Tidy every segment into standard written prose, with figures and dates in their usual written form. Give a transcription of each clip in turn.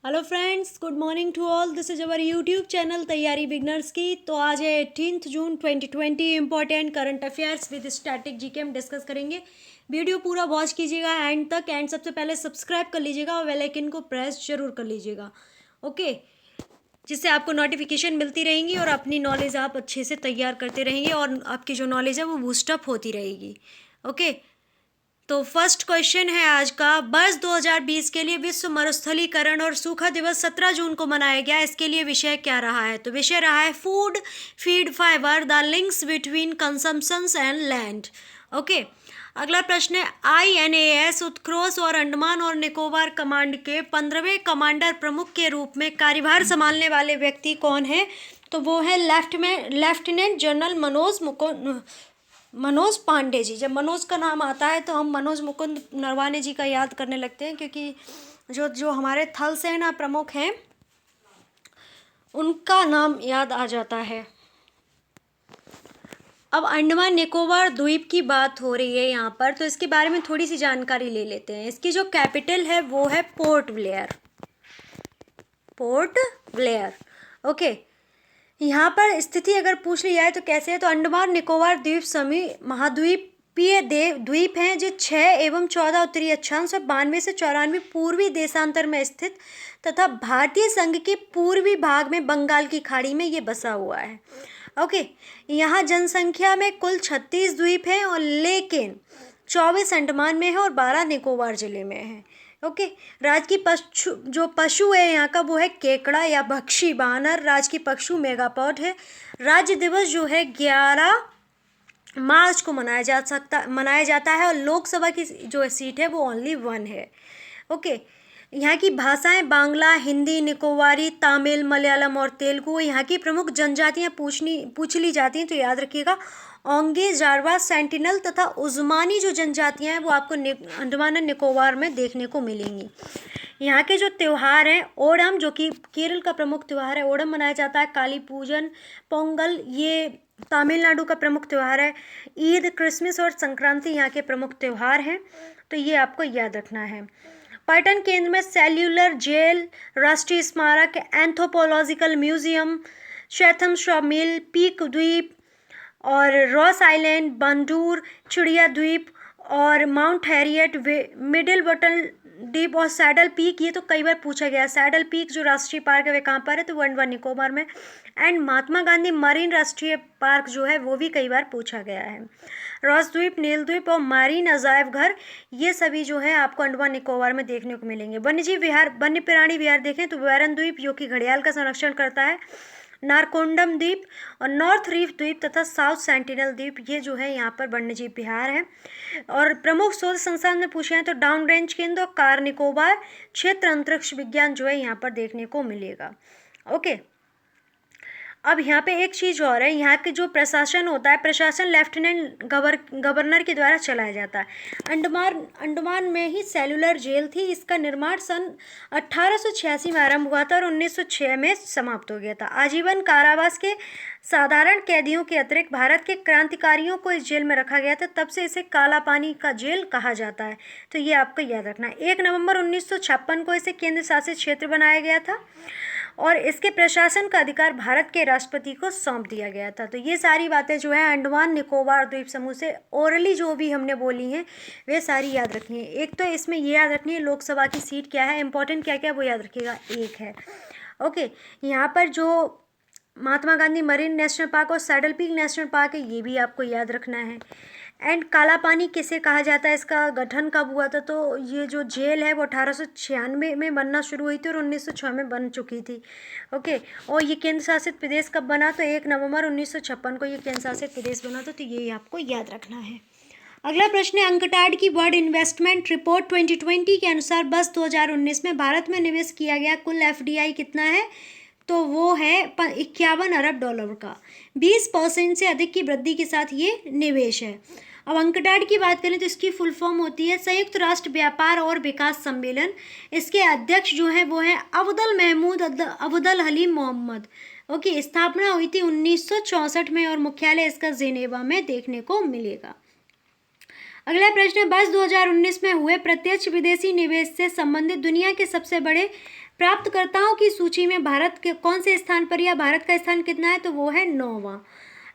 Hello friends, good morning to all. This is our YouTube channel तैयारी beginners की। तो आज है 18 जून 2020। Important current affairs with static GK हम डिस्कस करेंगे। वीडियो पूरा वॉच कीजिएगा एंड तक। एंड सबसे पहले सब्सक्राइब कर लीजिएगा और बेल आइकन को प्रेस जरूर कर लीजिएगा, ओके, जिससे आपको नोटिफिकेशन मिलती रहेंगी और अपनी नॉलेज आप अच्छे से तैयार करते रहेंगे और आपकी जो नॉलेज है वो बूस्टअप होती रहेगी, ओके। तो फर्स्ट क्वेश्चन है आज का। वर्ष 2020 के लिए विश्व मरुस्थलीकरण और सूखा दिवस 17 जून को मनाया गया। इसके लिए विषय क्या रहा है? तो विषय रहा है food feed fibre the links between consumptions and land, okay. अगला प्रश्न है INAS उत्कर्ष और अंडमान और निकोबार कमांड के 15वें कमांडर प्रमुख के रूप में कार्यभार संभालने वाले व्यक्ति कौन है? तो वो है लेफ्टिनेंट जनरल मनोज पांडे जी। जब मनोज का नाम आता है तो हम मनोज मुकुंद नरवाने जी का याद करने लगते हैं, क्योंकि जो जो हमारे थल सेना प्रमुख हैं उनका नाम याद आ जाता है। अब अंडमान निकोबार द्वीप की बात हो रही है यहाँ पर, तो इसके बारे में थोड़ी सी जानकारी ले लेते हैं। इसकी जो कैपिटल है वो है पोर्ट ब्लेयर, ओके। यहाँ पर स्थिति अगर पूछ ली जाए तो कैसे है? तो अंडमान निकोबार द्वीप समूह महाद्वीपीय द्वीप हैं जो 6 एवं 14 उत्तरी अक्षांश और 92 से 94 पूर्वी देशांतर में स्थित तथा भारतीय संघ के पूर्वी भाग में बंगाल की खाड़ी में ये बसा हुआ है, ओके। यहाँ जनसंख्या में कुल 36 द्वीप हैं और लेकिन 24 अंडमान में है और 12 निकोबार जिले में है, ओके। राज की पशु है यहाँ का वो है केकड़ा या भक्षी बानर। राज की पशु मेगापॉड है। राज्य दिवस जो है 11 मार्च को मनाया जाता है और लोकसभा की जो सीट है वो ओनली 1 है, ओके। यहाँ की भाषाएं बांग्ला, हिंदी, निकोबारी, तमिल, मलयालम और तेलुगु। यहाँ की प्रमुख जनजातियाँ पूछ ली जाती हैं तो याद रखिएगा ओंगे, जारवा, सेंटिनल तथा उस्मानी जो जनजातियाँ हैं वो आपको अंडमान एंड निकोबार में देखने को मिलेंगी। यहाँ के जो त्यौहार हैं, ओणम जो कि केरल का प्रमुख त्यौहार है, ओणम मनाया जाता है। काली पूजन, पोंगल ये तमिलनाडु का प्रमुख त्यौहार है। ईद, क्रिसमस और संक्रांति यहाँ के प्रमुख त्यौहार हैं, तो ये आपको याद रखना है। पर्यटन केंद्र में सेल्यूलर जेल, राष्ट्रीय स्मारक, एंथ्रोपोलॉजिकल म्यूजियम, शैथम मिल, पीक द्वीप और रॉस आइलैंड, बंदूर, चिड़िया द्वीप और माउंट हैरियट, मिडिल बटन द्वीप और सैडल पीक। ये तो कई बार पूछा गया है। सैडल पीक जो राष्ट्रीय पार्क है वे कहाँ पर है? तो अंडमान निकोबार में। एंड महात्मा गांधी मरीन राष्ट्रीय पार्क जो है वो भी कई बार पूछा गया है। रॉस द्वीप, नील द्वीप और मारीन अजायब घर ये सभी जो है आपको अंडमान निकोबार में देखने को मिलेंगे। वन्यजीव विहार, वन्य प्राणी विहार देखें तो बैरन द्वीप जो कि घड़ियाल का संरक्षण करता है, नारकोंडम द्वीप और नॉर्थ रीफ द्वीप तथा साउथ सेंटिनल द्वीप ये जो है यहाँ पर वन्यजीव विहार है। और प्रमुख शोध संस्थान में पूछे हैं तो डाउन रेंज केंद्र और कार निकोबार क्षेत्र अंतरिक्ष विज्ञान जो है यहाँ पर देखने को मिलेगा, ओके। अब यहाँ पे एक चीज़ और है, यहाँ के जो प्रशासन होता है, प्रशासन लेफ्टिनेंट गवर्नर के द्वारा चलाया जाता है। अंडमान में ही सेलुलर जेल थी। इसका निर्माण सन 1886 में आरंभ हुआ था और 1906 में समाप्त हो गया था। आजीवन कारावास के साधारण कैदियों के अतिरिक्त भारत के क्रांतिकारियों को इस जेल में रखा गया था। तब से इसे काला पानी का जेल कहा जाता है, तो ये आपको याद रखना है। 1 नवंबर 1956 को इसे केंद्र शासित क्षेत्र बनाया गया था और इसके प्रशासन का अधिकार भारत के राष्ट्रपति को सौंप दिया गया था। तो ये सारी बातें जो है अंडमान निकोबार द्वीप समूह से ओरली जो भी हमने बोली हैं वे सारी याद रखनी है। एक तो इसमें ये याद रखनी है लोकसभा की सीट क्या है, इंपॉर्टेंट क्या क्या वो याद रखिएगा, एक है, ओके। यहाँ पर जो Mahatma Gandhi marine national park और सैडल पीक नेशनल पार्क है ये भी आपको याद रखना है। एंड काला पानी किसे कहा जाता है, इसका गठन कब हुआ था? तो ये जो जेल है वो 1896 में बनना शुरू हुई थी और 1906 में बन चुकी थी, ओके। और ये केंद्र शासित प्रदेश कब बना? तो 1 नवंबर 1956 को ये केंद्र शासित प्रदेश बना था, तो ये आपको याद रखना है। अगला प्रश्न है अंकटाड की वर्ल्ड इन्वेस्टमेंट रिपोर्ट 2020 के अनुसार वर्ष 2019 में भारत में निवेश किया गया कुल FDI कितना है? तो वो है 51 अरब डॉलर का। 20% से अधिक की वृद्धि के साथ ये निवेश है। अब अंकटाड की बात करें तो इसकी फुल फॉर्म होती है संयुक्त राष्ट्र व्यापार और विकास सम्मेलन। इसके अध्यक्ष जो है वो है अब्दुल हलीम मोहम्मद, ओके। स्थापना हुई थी 1964 में और मुख्यालय इसका जेनेवा में देखने को मिलेगा। अगला प्रश्न है, वर्ष 2019 में हुए प्रत्यक्ष विदेशी निवेश से संबंधित दुनिया के सबसे बड़े प्राप्तकर्ताओं की सूची में भारत के कौन से स्थान पर या भारत का स्थान कितना है, तो वो है 9वां।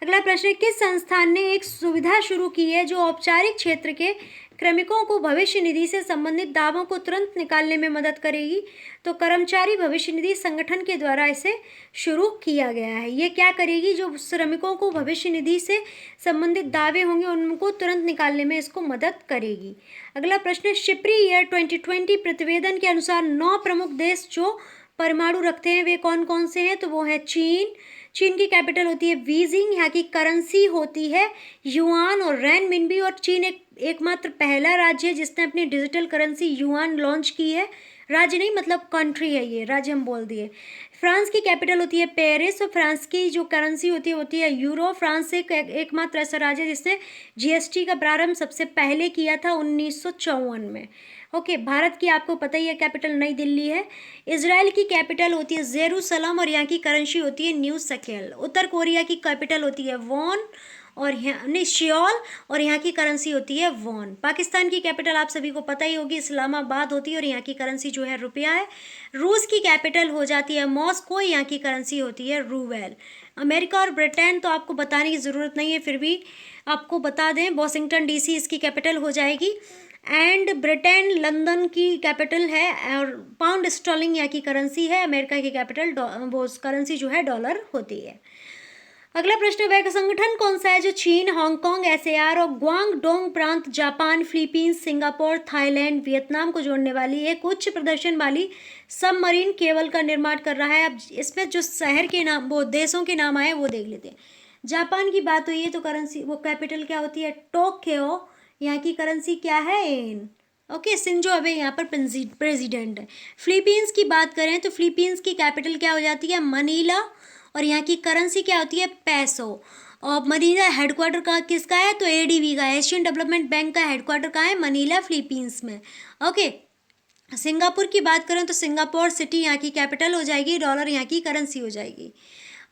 अगला प्रश्न है, किस संस्थान ने एक सुविधा शुरू की है जो औपचारिक क्षेत्र के श्रमिकों को भविष्य निधि से संबंधित दावों को तुरंत निकालने में मदद करेगी, तो कर्मचारी भविष्य निधि संगठन के द्वारा इसे शुरू किया गया है। ये क्या करेगी, जो श्रमिकों को भविष्य निधि से संबंधित दावे होंगे उनको तुरंत निकालने में इसको मदद करेगी। अगला प्रश्न है, शिप्री ईयर 2020 प्रतिवेदन के अनुसार 9 प्रमुख देश जो परमाणु रखते हैं वे कौन कौन से हैं, तो वो है चीन। चीन की कैपिटल होती है बीजिंग, यहाँ की करेंसी होती है युआन और रेनमिनबी, और चीन एकमात्र पहला राज्य है जिसने अपनी डिजिटल करेंसी युआन लॉन्च की है। राज्य नहीं मतलब कंट्री है, ये राज्य हम बोल दिए। फ्रांस की कैपिटल होती है पेरिस और फ्रांस की जो करेंसी होती है यूरो। फ्रांस एकमात्र ऐसा राज्य है जिसने जीएसटी का प्रारंभ सबसे पहले किया था 1954 में। ओके, भारत की आपको पता ही है कैपिटल नई दिल्ली है। इजराइल की कैपिटल होती है जेरूसलम और यहाँ की करेंसी होती है न्यू शकेल। उत्तर कोरिया की कैपिटल होती है वॉन और यहाँ नहीं श्योल और यहाँ की करेंसी होती है वॉन। पाकिस्तान की कैपिटल आप सभी को पता ही होगी इस्लामाबाद होती है और यहाँ की करेंसी जो है रुपया है। रूस की कैपिटल हो जाती है मॉस्को, यहाँ की करेंसी होती है रूबेल। अमेरिका और ब्रिटेन तो आपको बताने की ज़रूरत नहीं है, फिर भी आपको बता दें वॉशिंगटन डीसी इसकी कैपिटल हो जाएगी। एंड ब्रिटेन लंदन की कैपिटल है और पाउंड स्टर्लिंग यहाँ की करेंसी है। अमेरिका की कैपिटल वो करेंसी जो है डॉलर होती है। अगला प्रश्न, वह संगठन कौन सा है जो चीन, हांगकांग, एसएआर और ग्वांगडोंग प्रांत, Japan, Philippines, Singapore, Thailand, Vietnam को जोड़ने वाली एक उच्च प्रदर्शन वाली सबमरीन केबल का निर्माण कर रहा है। अब इसमें जो शहर के नाम वो देशों के नाम आए वो देख लेते हैं। जापान की बात हुई है तो करेंसी वो कैपिटल क्या होती है टोक्यो, यहाँ की करेंसी क्या है एन। ओके, शिंजो अबे यहाँ पर प्रेसिडेंट है। फिलीपींस की बात करें तो फिलीपींस की कैपिटल क्या हो जाती है मनीला और यहाँ की करेंसी क्या होती है पैसो। और मनीला हेडक्वार्टर का किसका है, तो एडीबी का, एशियन डेवलपमेंट बैंक का हेडक्वार्टर कहाँ है, मनीला फिलीपींस में। ओके, सिंगापुर की बात करें तो सिंगापुर सिटी यहाँ की कैपिटल हो जाएगी, डॉलर यहाँ की करेंसी हो जाएगी।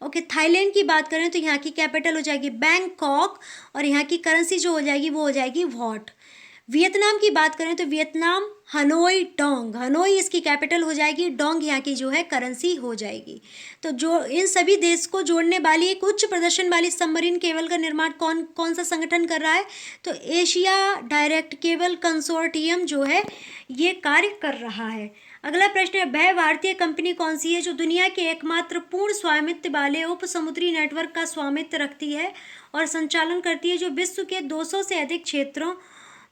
ओके, थाईलैंड की बात करें तो यहाँ की कैपिटल हो जाएगी बैंकॉक और यहाँ की करेंसी जो हो जाएगी वो हो जाएगी वॉट। वियतनाम की बात करें तो वियतनाम हनोई डोंग, हनोई इसकी कैपिटल हो जाएगी, डोंग यहाँ की जो है करेंसी हो जाएगी। तो जो इन सभी देश को जोड़ने वाली एक उच्च प्रदर्शन वाली सबमरीन केबल का निर्माण कौन कौन सा संगठन कर रहा है, तो एशिया डायरेक्ट केबल कंसोर्टियम जो है ये कार्य कर रहा है। अगला प्रश्न है, वह भारतीय कंपनी कौन सी है जो दुनिया के एकमात्र पूर्ण स्वामित्व वाले उप समुद्री नेटवर्क का स्वामित्व रखती है और संचालन करती है, जो विश्व के 200 से अधिक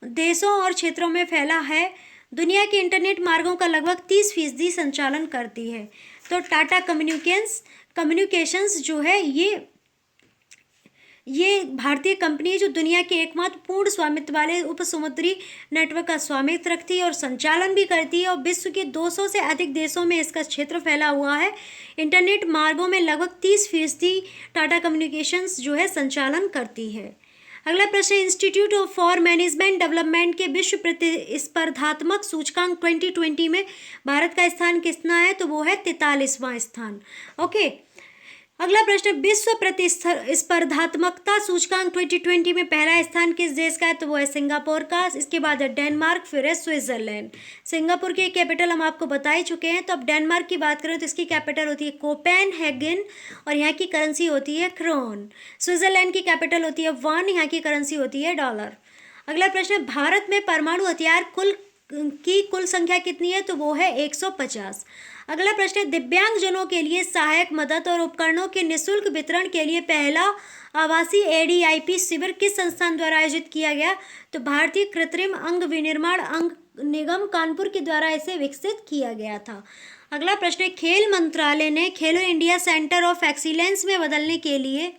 देशों और क्षेत्रों में फैला है, दुनिया के इंटरनेट मार्गों का लगभग 30% संचालन करती है। तो टाटा कम्युनिकेशंस जो है ये भारतीय कंपनी है जो दुनिया के एकमात्र पूर्ण स्वामित्व वाले उपसमुद्री नेटवर्क का स्वामित्व रखती है और संचालन भी करती है और विश्व के 200 से अधिक देशों में इसका क्षेत्र फैला हुआ है। इंटरनेट मार्गों में लगभग 30% टाटा कम्युनिकेशंस जो है संचालन करती है। अगला प्रश्न, इंस्टीट्यूट फॉर मैनेजमेंट डेवलपमेंट के विश्व प्रतिस्पर्धात्मक सूचकांक 2020 में भारत का स्थान कितना है, तो वो है 43वां स्थान। ओके, अगला प्रश्न, विश्व प्रतिस्पर्धात्मकता सूचकांक 2020 में पहला स्थान किस देश का है, तो वो है सिंगापुर का। इसके बाद है डेनमार्क, फिर है स्विट्जरलैंड। सिंगापुर की कैपिटल हम आपको बता ही चुके हैं। तो अब डेनमार्क की बात करें तो इसकी कैपिटल होती है कोपेनहेगन और यहाँ की करेंसी होती है क्रोन। स्विट्जरलैंड की कैपिटल होती है वान, यहाँ की करेंसी होती है डॉलर। अगला प्रश्न, भारत में परमाणु हथियार कुल संख्या कितनी है, तो वो है 150। अगला प्रश्न है, दिव्यांगजनों के लिए सहायक मदद और उपकरणों के निःशुल्क वितरण के लिए पहला आवासीय एडीआईपी शिविर किस संस्थान द्वारा आयोजित किया गया, तो भारतीय कृत्रिम अंग विनिर्माण अंग निगम कानपुर के द्वारा इसे विकसित किया गया था। अगला प्रश्न है, खेल मंत्रालय ने खेलो इंडिया सेंटर ऑफ एक्सीलेंस में बदलने के लिए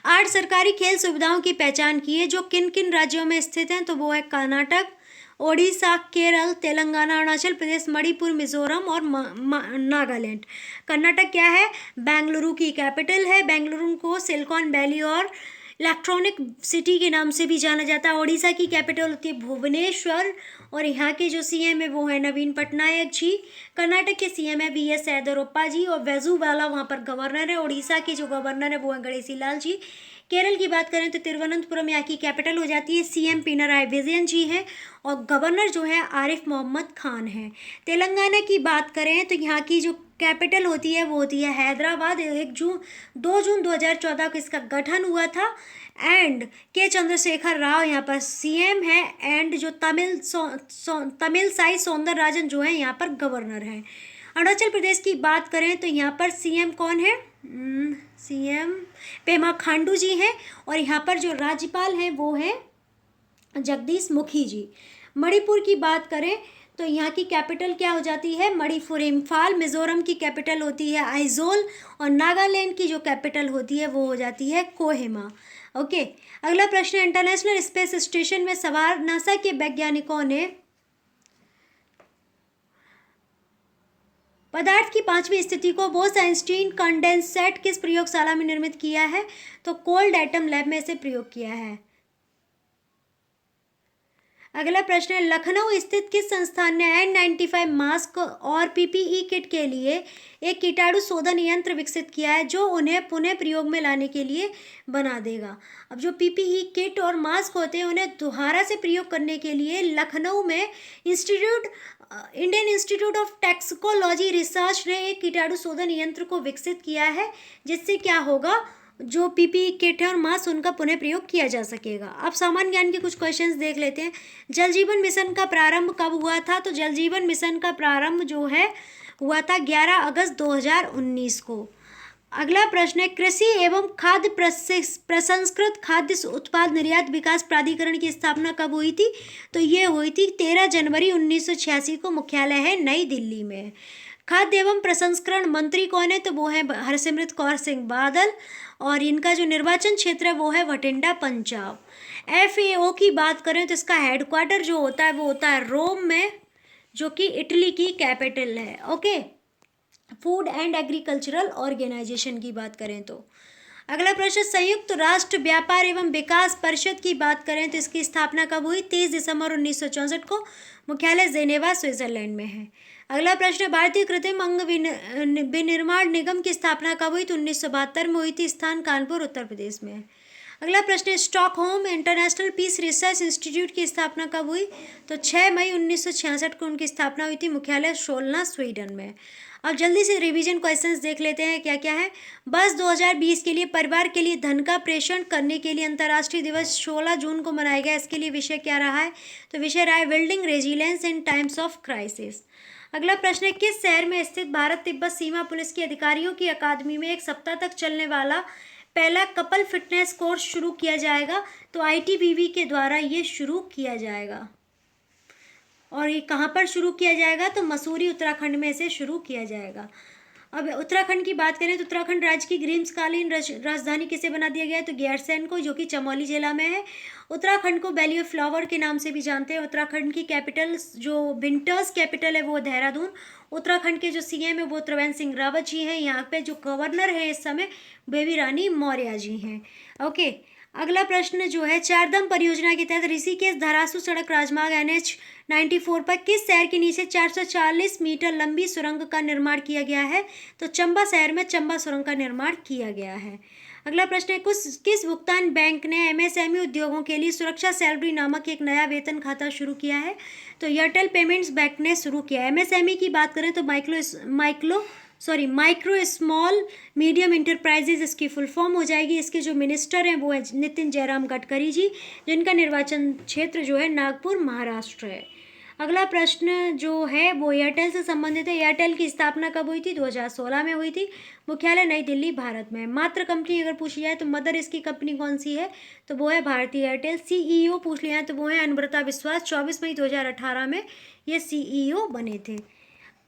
8 सरकारी खेल सुविधाओं की पहचान की है जो किन किन राज्यों में स्थित हैं, तो वो है कर्नाटक, ओडिशा, केरल, तेलंगाना, अरुणाचल प्रदेश, मणिपुर, मिजोरम और नागालैंड। कर्नाटक क्या है, बेंगलुरु की कैपिटल है। बेंगलुरु को सिलिकॉन वैली और इलेक्ट्रॉनिक सिटी के नाम से भी जाना जाता है। उड़ीसा की कैपिटल होती है भुवनेश्वर और यहाँ के जो सीएम है वो है नवीन पटनायक जी। कर्नाटक के सीएम है वीएस येदियुरप्पा जी और वेजुवाला वहाँ पर गवर्नर है। उड़ीसा के जो गवर्नर है वो है गणेशी लाल जी। केरल की बात करें तो तिरुवनंतपुरम यहाँ की कैपिटल हो जाती है। सीएम पिनराई विजयन जी हैं और गवर्नर जो है आरिफ मोहम्मद खान है। तेलंगाना की बात करें तो यहाँ की जो कैपिटल होती है वो होती है हैदराबाद। 2 जून 2014 को इसका गठन हुआ था एंड के चंद्रशेखर राव यहाँ पर सीएम है एंड जो तमिल साई सौंदरराजन जो है यहाँ पर गवर्नर हैं। अरुणाचल प्रदेश की बात करें तो यहाँ पर सीएम कौन है? सीएम पेमा खांडू जी हैं और यहाँ पर जो राज्यपाल हैं वो हैं जगदीश मुखी जी। मणिपुर की बात करें तो यहाँ की कैपिटल क्या हो जाती है? मणिपुर। इम्फाल। मिजोरम की कैपिटल होती है आइजोल और नागालैंड की जो कैपिटल होती है वो हो जाती है कोहिमा। ओके, अगला प्रश्न, इंटरनेशनल स्पेस स्टेशन में सवार नासा के वैज्ञानिकों ने पदार्थ की 5वीं स्थिति को बोस-आइंस्टीन कंडेंसेट किस प्रयोगशाला में निर्मित किया है? तो कोल्ड एटम लैब में इसे प्रयोग किया है। अगला प्रश्न है, लखनऊ स्थित किस संस्थान ने N95 मास्क और पीपीई किट के लिए एक कीटाणु शोधन यंत्र विकसित किया है जो उन्हें पुनः प्रयोग में लाने के लिए बना देगा? अब जो पीपीई किट और मास्क होते हैं उन्हें दोबारा से प्रयोग करने के लिए लखनऊ में इंडियन इंस्टीट्यूट ऑफ टैक्सिकोलॉजी रिसर्च ने एक कीटाणु शोधन यंत्र को विकसित किया है जिससे क्या होगा, जो पीपीई किट है और मास्क उनका पुनः प्रयोग किया जा सकेगा। अब सामान्य ज्ञान के कुछ क्वेश्चंस देख लेते हैं। जल जीवन मिशन का प्रारंभ कब हुआ था? तो जल जीवन मिशन का प्रारंभ जो है हुआ था 11 अगस्त 2019 को। अगला प्रश्न है, कृषि एवं खाद्य प्रसंस्कृत खाद्य उत्पाद निर्यात विकास प्राधिकरण की स्थापना कब हुई थी? तो ये हुई थी 13 जनवरी 1986 को। मुख्यालय है नई दिल्ली में। खाद्य एवं प्रसंस्करण मंत्री कौन है? तो वो है हरसिमरत कौर सिंह बादल और इनका जो निर्वाचन क्षेत्र है वो है भटिंडा पंजाब। FAO की बात करें तो इसका हेडक्वार्टर जो होता है वो होता है रोम में, जो कि इटली की कैपिटल है। Okay, food and agricultural organization की बात करें तो। अगला प्रश्न, संयुक्त राष्ट्र व्यापार एवं विकास परिषद की बात करें तो इसकी स्थापना कब हुई? 30 दिसंबर 1964 को। मुख्यालय जेनेवा स्विट्जरलैंड में है। अगला प्रश्न, भारतीय कृत्रिम अंग विनिर्माण निगम की स्थापना कब हुई? तो 1972 में हुई थी। स्थान कानपुर उत्तर प्रदेश में है। अगला प्रश्न, Stockholm international peace research institute की स्थापना कब हुई? तो 6 मई 1966 को उनकी स्थापना हुई थी। मुख्यालय सोलना स्वीडन में। अब जल्दी से रिवीजन क्वेश्चंस देख लेते हैं क्या क्या है। वर्ष 2020 के लिए परिवार के लिए धन का प्रेषण करने के लिए अंतर्राष्ट्रीय दिवस 16 जून को मनाया गया। इसके लिए विषय क्या रहा है? तो विषय रहा है building resilience in times of crisis. अगला प्रश्न है, किस शहर में स्थित भारत तिब्बत सीमा पुलिस के अधिकारियों की अकादमी में 1 सप्ताह तक चलने वाला पहला कपल फिटनेस कोर्स शुरू किया जाएगा? तो ITBP के द्वारा ये शुरू किया जाएगा। और ये कहाँ पर शुरू किया जाएगा? तो मसूरी उत्तराखंड में से शुरू किया जाएगा। अब उत्तराखंड की बात करें तो उत्तराखंड राज्य की ग्रीष्मकालीन राजधानी किसे बना दिया गया है? तो गैरसैंण को, जो कि चमोली जिला में है। उत्तराखंड को वैली ऑफ फ्लावर के नाम से भी जानते हैं। उत्तराखंड की कैपिटल जो विंटर्स कैपिटल है वो देहरादून। उत्तराखंड के जो सीएम है वो त्रिवेंद्र सिंह रावत जी हैं। यहाँ पे जो गवर्नर है इस समय बेबी रानी मौर्य जी हैं। ओके, अगला प्रश्न जो है, चारधाम परियोजना के तहत ऋषिकेश धरासू सड़क राजमार्ग NH94 पर किस शहर के नीचे 440 मीटर लंबी सुरंग का निर्माण किया गया है? तो चंबा शहर में चंबा सुरंग का निर्माण किया गया है। अगला प्रश्न है, किस भुगतान बैंक ने MSME उद्योगों के लिए सुरक्षा सैलरी नामक एक नया वेतन खाता शुरू किया है? तो एयरटेल पेमेंट्स बैंक ने शुरू किया है। MSME की बात करें तो माइक्रो स्मॉल मीडियम इंटरप्राइजेज इसकी फुल फॉर्म हो जाएगी। इसके जो मिनिस्टर हैं वो है नितिन जयराम गडकरी जी, जिनका निर्वाचन क्षेत्र जो है नागपुर महाराष्ट्र है। अगला प्रश्न जो है वो एयरटेल से संबंधित है। एयरटेल की स्थापना कब हुई थी? 2016 में हुई थी। मुख्यालय नई दिल्ली भारत में। मात्र कंपनी अगर पूछी जाए तो मदर इसकी कंपनी कौन सी है? तो वो है भारतीय एयरटेल। CEO पूछ लिया है तो वो है अनुव्रता विश्वास। 24 मई 2018 में ये CEO बने थे।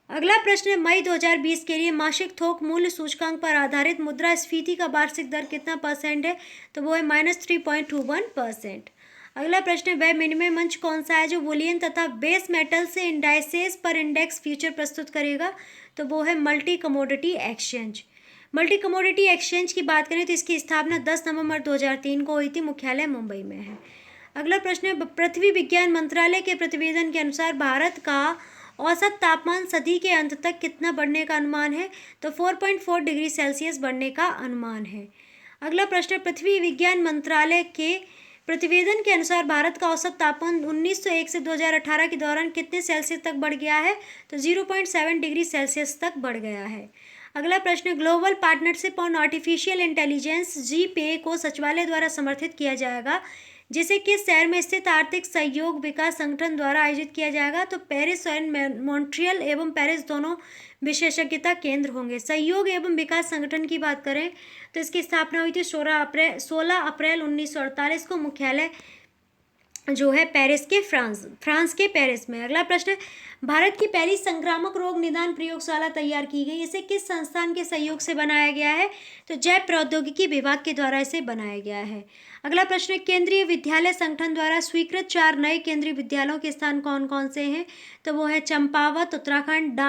अगला प्रश्न है, मई 2020 के लिए मासिक थोक मूल्य सूचकांक पर आधारित मुद्रास्फीति का वार्षिक दर कितना % है? तो वो है -3.21%। अगला प्रश्न है, वह विनिमय मंच कौन सा है जो बुलियन तथा बेस मेटल से इंडाइसेस पर इंडेक्स फ्यूचर प्रस्तुत करेगा? तो वो है multi commodity exchange. Multi commodity exchange की बात करें तो इसकी स्थापना 10 नवंबर 2003 को हुई थी, मुख्यालय मुंबई में है। अगला प्रश्न है, पृथ्वी विज्ञान मंत्रालय के प्रतिवेदन के अनुसार भारत का औसत तापमान सदी के अंत तक कितना बढ़ने का अनुमान है? तो 4.4 डिग्री सेल्सियस बढ़ने का अनुमान है। अगला प्रश्न, पृथ्वी विज्ञान मंत्रालय के प्रतिवेदन के अनुसार भारत का औसत तापमान 1901 से 2018 के दौरान कितने सेल्सियस तक बढ़ गया है? तो 0.7 डिग्री सेल्सियस तक बढ़ गया है। अगला प्रश्न, global partnership on artificial intelligence GPA को सचिवालय द्वारा समर्थित किया जाएगा, जिसे किस शहर में स्थित आर्थिक सहयोग विकास संगठन द्वारा आयोजित किया जाएगा? तो पेरिस एंड मॉन्ट्रियल एवं पेरिस दोनों विशेषज्ञता केंद्र होंगे। सहयोग एवं विकास संगठन की बात करें तो इसकी स्थापना हुई थी 16 अप्रैल 1948 को, मुख्यालय जो है पेरिस के फ्रांस के पेरिस में। अगला प्रश्न है, भारत की पहली संक्रामक रोग निदान प्रयोगशाला तैयार की गई, इसे किस संस्थान के सहयोग से बनाया गया है? तो जैव प्रौद्योगिकी विभाग के द्वारा इसे बनाया गया है। अगला प्रश्न है, केंद्रीय विद्यालय संगठन द्वारा स्वीकृत 4 नए केंद्रीय विद्यालयों के स्थान कौन कौन से हैं? तो वो है चंपावत उत्तराखंड,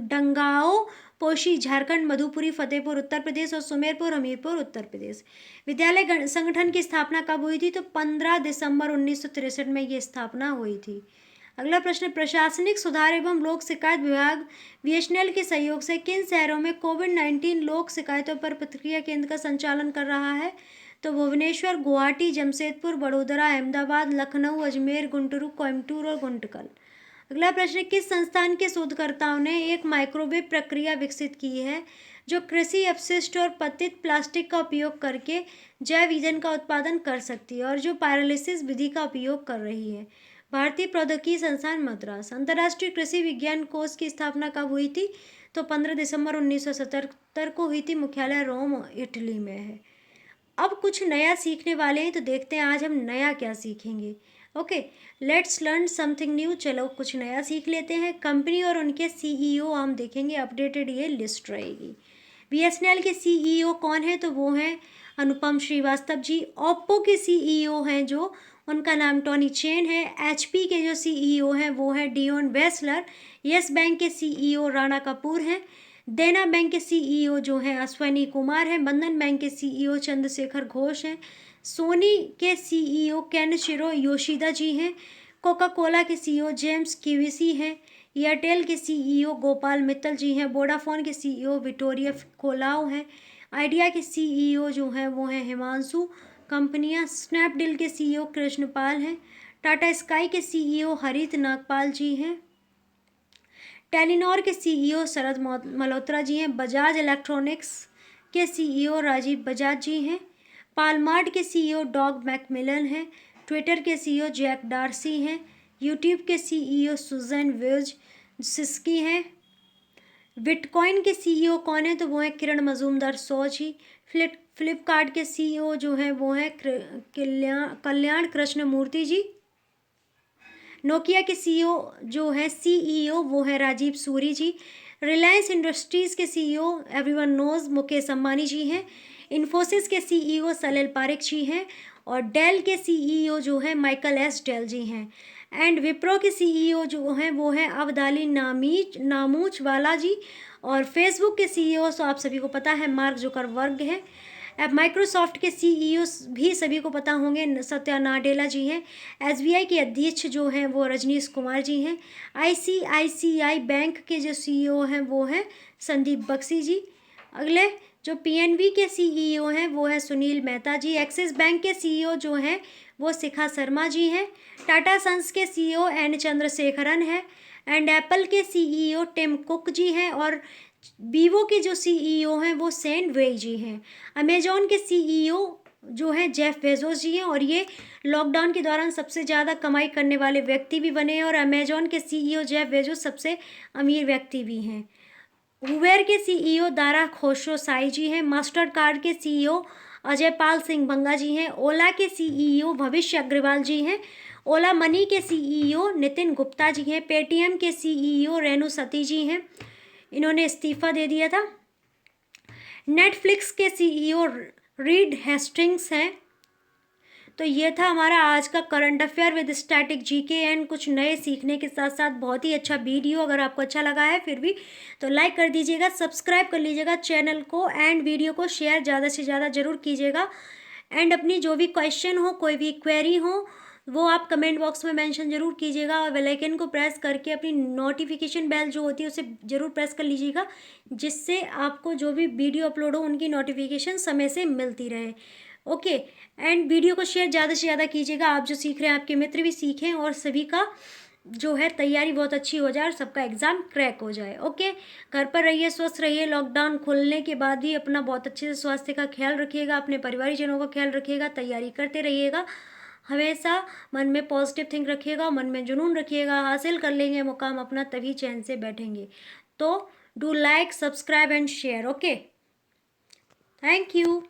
डंगाओ पोशी झारखंड, मधुपुरी फतेहपुर उत्तर प्रदेश और सुमेरपुर हमीरपुर उत्तर प्रदेश। विद्यालय संगठन की स्थापना कब हुई थी? तो 15 दिसंबर 1963 में ये स्थापना हुई थी। अगला प्रश्न, प्रशासनिक सुधार एवं लोक शिकायत विभाग BSNL के सहयोग से किन शहरों में कोविड-19 लोक शिकायतों पर प्रतिक्रिया केंद्र का संचालन कर रहा है? तो भुवनेश्वर, गुवाहाटी, जमशेदपुर, बड़ोदरा, अहमदाबाद, लखनऊ, अजमेर, गुंटूर, कोयम्बटूर और गुंटकल। अगला प्रश्न, किस संस्थान के शोधकर्ताओं ने एक माइक्रोवेव प्रक्रिया विकसित की है जो कृषि अपशिष्ट और पतित प्लास्टिक का उपयोग करके जैव ईंधन का उत्पादन कर सकती है और जो पायरोलिसिस विधि का उपयोग कर रही है? भारतीय प्रौद्योगिकी संस्थान मद्रास। अंतर्राष्ट्रीय कृषि विज्ञान कोष की स्थापना कब हुई थी? तो 15 दिसंबर 1977 को हुई थी, मुख्यालय रोम इटली में है। अब कुछ नया सीखने वाले हैं, तो देखते हैं आज हम नया क्या सीखेंगे। Okay, let's learn something new. चलो कुछ नया सीख लेते हैं। कंपनी और उनके CEO हम देखेंगे, अपडेटेड ये लिस्ट रहेगी। BSNL के CEO कौन है? तो वो हैं अनुपम श्रीवास्तव जी। ओप्पो के CEO हैं जो, उनका नाम टोनी चेन है। HP के जो CEO हैं वो हैं डियोन वेस्लर। यस बैंक के CEO राणा कपूर हैं। देना बैंक के CEO जो हैं अश्वनी कुमार हैं। बंधन बैंक के CEO चंद्रशेखर घोष हैं। सोनी के CEO केनिचिरो योशिदा जी हैं। कोका कोला के CEO जेम्स किविसी हैं। एयरटेल के CEO गोपाल मित्तल जी हैं। वोडाफोन के CEO विक्टोरिया कोलाओ हैं। आइडिया के CEO जो हैं वो हैं हिमांशु कंपनियां। स्नैपडील के CEO कृष्णपाल हैं। टाटा स्काई के CEO हरित नागपाल जी हैं। टेलीनॉर के CEO शरद मल्होत्रा जी हैं। बजाज इलेक्ट्रॉनिक्स के CEO राजीव बजाज जी हैं। पालमार्ट के CEO डॉग मैकमिलन हैं। ट्विटर के CEO जैक डार्सी हैं। यूट्यूब के CEO सुजैन वेज सिस्की हैं। बिटकॉइन के CEO कौन है? तो वो हैं किरण मजूमदार शॉ जी। फ्लिपकार्ट के CEO जो हैं वो हैं कल्याण कृष्ण मूर्ति जी। नोकिया के जो है CEO वो है राजीव सूरी जी। रिलायंस इंडस्ट्रीज़ के CEO everyone knows Mukesh Ambani ji हैं। इन्फोसिस के CEO सलिल पारेख जी हैं। और डेल के CEO जो है माइकल एस डेल जी हैं। एंड विप्रो के CEO जो हैं वो हैं अवधाली नामूचवाला जी। और फेसबुक के CEO तो आप सभी को पता है मार्क जुकरबर्ग हैं। अब माइक्रोसॉफ्ट के CEO भी सभी को पता होंगे, सत्या नाडेला जी हैं। SBI के अध्यक्ष जो हैं वो रजनीश कुमार जी हैं। ICICI बैंक के जो CEO हैं वो हैं संदीप बख्शी जी। अगले जो PNB के CEO हैं वो है सुनील मेहता जी। एक्सिस बैंक के CEO जो हैं वो शिखा शर्मा जी हैं। टाटा सन्स के CEO N चंद्रशेखरन है। एंड एप्पल के CEO टिम कुक जी हैं। और वीवो के जो CEO हैं वो सेन वेई जी हैं। अमेजॉन के CEO जो हैं जेफ बेजोस जी हैं और ये लॉकडाउन के दौरान सबसे ज़्यादा कमाई करने वाले व्यक्ति भी बने हैं। और अमेजॉन के CEO जेफ बेजोस सबसे अमीर व्यक्ति भी हैं। उबेर के CEO दारा खोसरोसाई जी हैं। मास्टर कार्ड के CEO अजय पाल सिंह बंगा जी हैं। ओला के CEO भविष्य अग्रवाल जी हैं। ओला मनी के CEO नितिन गुप्ता जी हैं। पेटीएम के CEO रेणु सती जी हैं, इन्होंने इस्तीफा दे दिया था। नेटफ्लिक्स के CEO रीड हेस्टिंग्स हैं। तो ये था हमारा आज का current affair with static GK and कुछ नए सीखने के साथ साथ बहुत ही अच्छा वीडियो। अगर आपको अच्छा लगा है फिर भी तो लाइक कर दीजिएगा, सब्सक्राइब कर लीजिएगा चैनल को एंड वीडियो को शेयर ज़्यादा से ज़्यादा ज़रूर कीजिएगा। एंड अपनी जो भी क्वेश्चन हो, कोई भी क्वेरी हो, वो आप कमेंट बॉक्स में मेंशन ज़रूर कीजिएगा और बेल आइकन को प्रेस करके अपनी नोटिफिकेशन बेल जो होती है उसे ज़रूर प्रेस कर लीजिएगा, जिससे आपको जो भी वीडियो अपलोड हो उनकी नोटिफिकेशन समय से मिलती रहे। ओके। एंड वीडियो को शेयर ज़्यादा से ज़्यादा कीजिएगा। आप जो सीख रहे हैं आपके मित्र भी सीखें और सभी का जो है तैयारी बहुत अच्छी हो जाए और सबका एग्ज़ाम क्रैक हो जाए। ओके। घर पर रहिए, स्वस्थ रहिए। लॉकडाउन खुलने के बाद भी अपना बहुत अच्छे से स्वास्थ्य का ख्याल रखिएगा, अपने परिवारजनों का ख्याल रखिएगा, तैयारी करते रहिएगा। हमेशा मन में पॉजिटिव थिंक रखिएगा, मन में जुनून रखिएगा। हासिल कर लेंगे मुकाम अपना, तभी चैन से बैठेंगे। तो do like, subscribe and share. Okay, thank you.